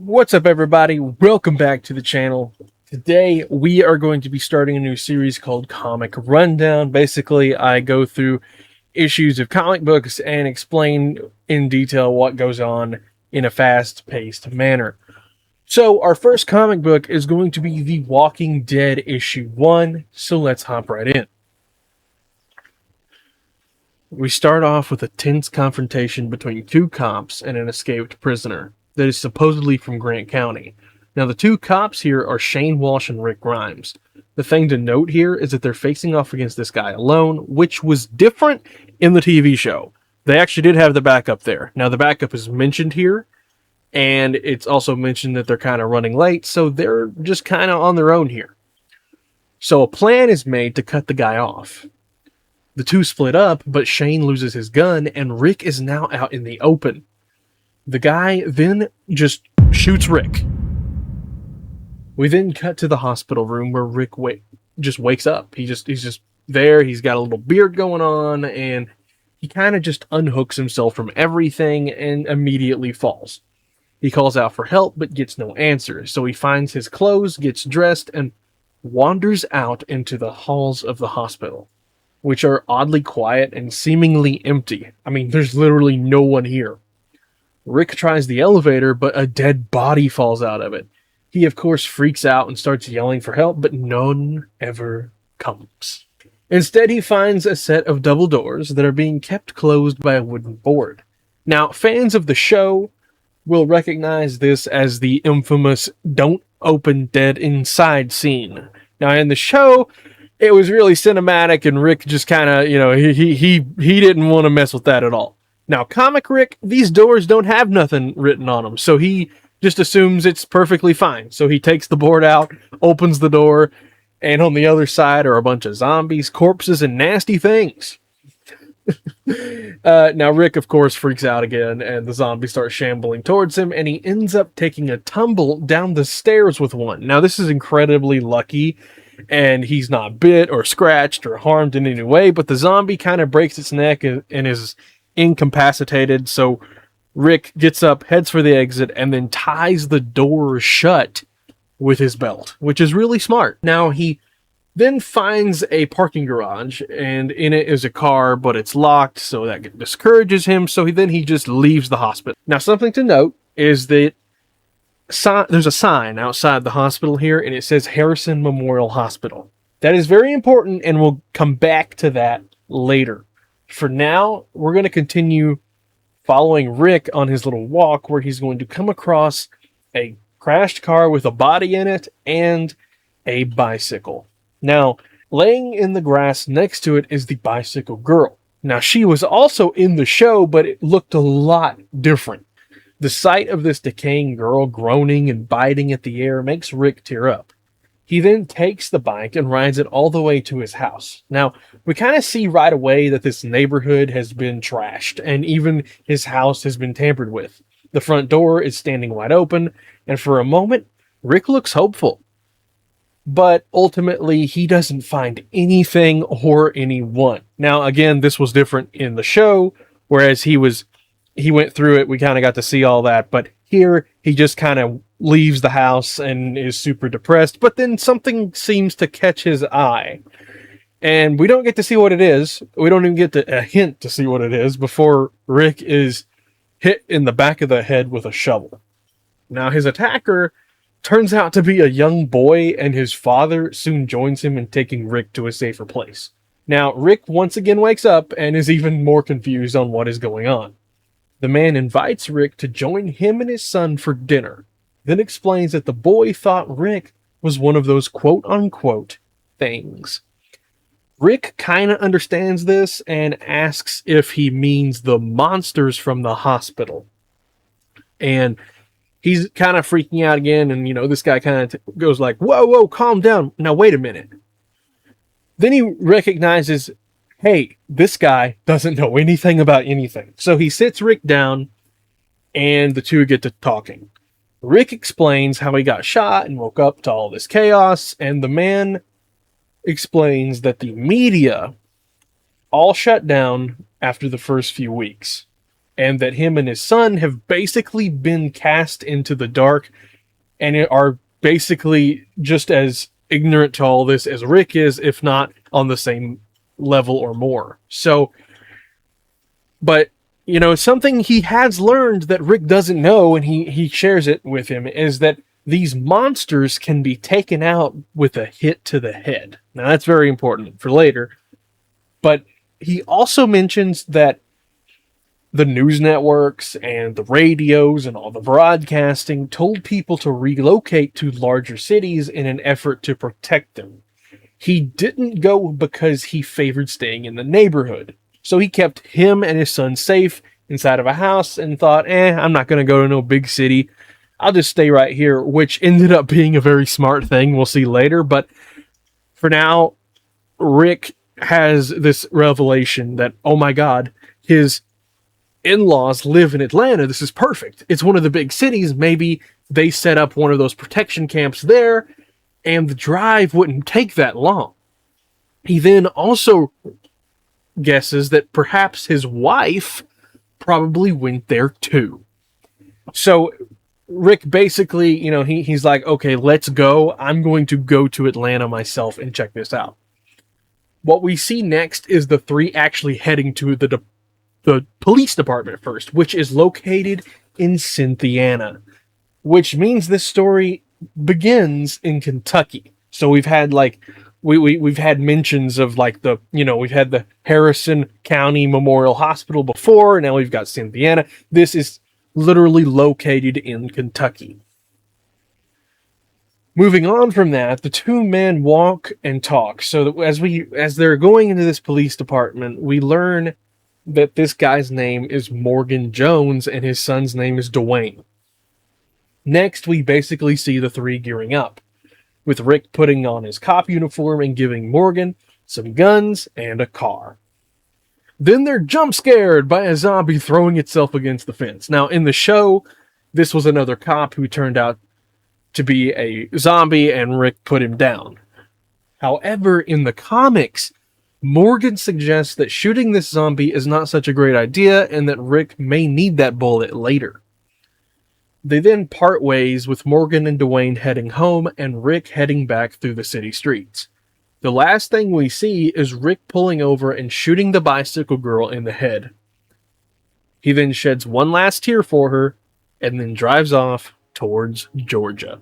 What's up, everybody? Welcome back to the channel. Today, we are going to be starting a new series called Comic Rundown. Basically, I go through issues of comic books and explain in detail what goes on in a fast-paced manner. So, our first comic book is going to be The Walking Dead issue 1, so let's hop right in. We start off with a tense confrontation between two cops and an escaped prisoner that is supposedly from Grant County. Now, the two cops here are Shane Walsh and Rick Grimes. The thing to note here is that they're facing off against this guy alone, which was different in the TV show. They actually did have the backup there. Now, the backup is mentioned here, and it's also mentioned that they're kind of running late, so they're just kind of on their own here. So a plan is made to cut the guy off. The two split up, but Shane loses his gun, and Rick is now out in the open. The guy then just shoots Rick. We then cut to the hospital room where Rick just wakes up. He's just there. He's got a little beard going on, and he kind of just unhooks himself from everything and immediately falls. He calls out for help, but gets no answer. So he finds his clothes, gets dressed, and wanders out into the halls of the hospital, which are oddly quiet and seemingly empty. I mean, there's literally no one here. Rick tries the elevator, but a dead body falls out of it. He, of course, freaks out and starts yelling for help, but none ever comes. Instead, he finds a set of double doors that are being kept closed by a wooden board. Now, fans of the show will recognize this as the infamous "Don't Open Dead Inside" scene. Now, in the show, it was really cinematic, and Rick just kind of, he didn't want to mess with that at all. Now, comic Rick, these doors don't have nothing written on them, so he just assumes it's perfectly fine. So he takes the board out, opens the door, and on the other side are a bunch of zombies, corpses, and nasty things. Now, Rick, of course, freaks out again, and the zombies start shambling towards him, and he ends up taking a tumble down the stairs with one. Now, this is incredibly lucky, and he's not bit or scratched or harmed in any way, but the zombie kind of breaks its neck and is incapacitated, so Rick gets up, heads for the exit, and then ties the door shut with his belt, which is really smart. Now, he then finds a parking garage, and in it is a car, but it's locked, so that discourages him, so he just leaves the hospital. Now, something to note is that there's a sign outside the hospital here, and it says Harrison Memorial Hospital. That is very important, and we'll come back to that later. For now, we're going to continue following Rick on his little walk, where he's going to come across a crashed car with a body in it and a bicycle. Now, laying in the grass next to it is the bicycle girl. Now, she was also in the show, but it looked a lot different. The sight of this decaying girl groaning and biting at the air makes Rick tear up. He then takes the bike and rides it all the way to his house. Now, we kind of see right away that this neighborhood has been trashed, and even his house has been tampered with. The front door is standing wide open, and for a moment, Rick looks hopeful. But ultimately, he doesn't find anything or anyone. Now, again, this was different in the show, whereas he went through it, we kind of got to see all that, but here, he just kind of leaves the house and is super depressed, but then something seems to catch his eye. And we don't get to see what it is. We don't even get a hint to see what it is before Rick is hit in the back of the head with a shovel. Now, his attacker turns out to be a young boy, and his father soon joins him in taking Rick to a safer place. Now, Rick once again wakes up and is even more confused on what is going on. The man invites Rick to join him and his son for dinner, then explains that the boy thought Rick was one of those quote-unquote things. Rick kind of understands this and asks if he means the monsters from the hospital. And he's kind of freaking out again, and, this guy kind of goes like, whoa, calm down. Now, wait a minute. Then he recognizes, hey, this guy doesn't know anything about anything. So he sits Rick down, and the two get to talking. Rick explains how he got shot and woke up to all this chaos, and the man explains that the media all shut down after the first few weeks. and that him and his son have basically been cast into the dark and are basically just as ignorant to all this as Rick is, if not on the same level or more. So, but, something he has learned that Rick doesn't know, and he shares it with him, is that these monsters can be taken out with a hit to the head. Now, that's very important for later. But he also mentions that the news networks and the radios and all the broadcasting told people to relocate to larger cities in an effort to protect them. He didn't go because he favored staying in the neighborhood. So he kept him and his son safe inside of a house and thought, I'm not going to go to no big city. I'll just stay right here, which ended up being a very smart thing. We'll see later. But for now, Rick has this revelation that, oh my God, his in-laws live in Atlanta. This is perfect. It's one of the big cities. Maybe they set up one of those protection camps there, and the drive wouldn't take that long. He then also guesses that perhaps his wife probably went there too. So Rick basically, he's like, okay, let's go. I'm going to go to Atlanta myself and check this out. What we see next is the three actually heading to the police department first, which is located in Cynthiana, which means this story begins in Kentucky. So we've had we've had mentions of we've had the Harrison County Memorial Hospital before, and now we've got Cynthiana. This is literally located in Kentucky. Moving on from that, the two men walk and talk. So that as they're going into this police department, we learn that this guy's name is Morgan Jones and his son's name is Dwayne. Next, we basically see the three gearing up, with Rick putting on his cop uniform and giving Morgan some guns and a car. Then they're jump scared by a zombie throwing itself against the fence. Now, in the show, this was another cop who turned out to be a zombie, and Rick put him down. However, in the comics, Morgan suggests that shooting this zombie is not such a great idea, and that Rick may need that bullet later. They then part ways, with Morgan and Dwayne heading home, and Rick heading back through the city streets. The last thing we see is Rick pulling over and shooting the bicycle girl in the head. He then sheds one last tear for her, and then drives off towards Georgia.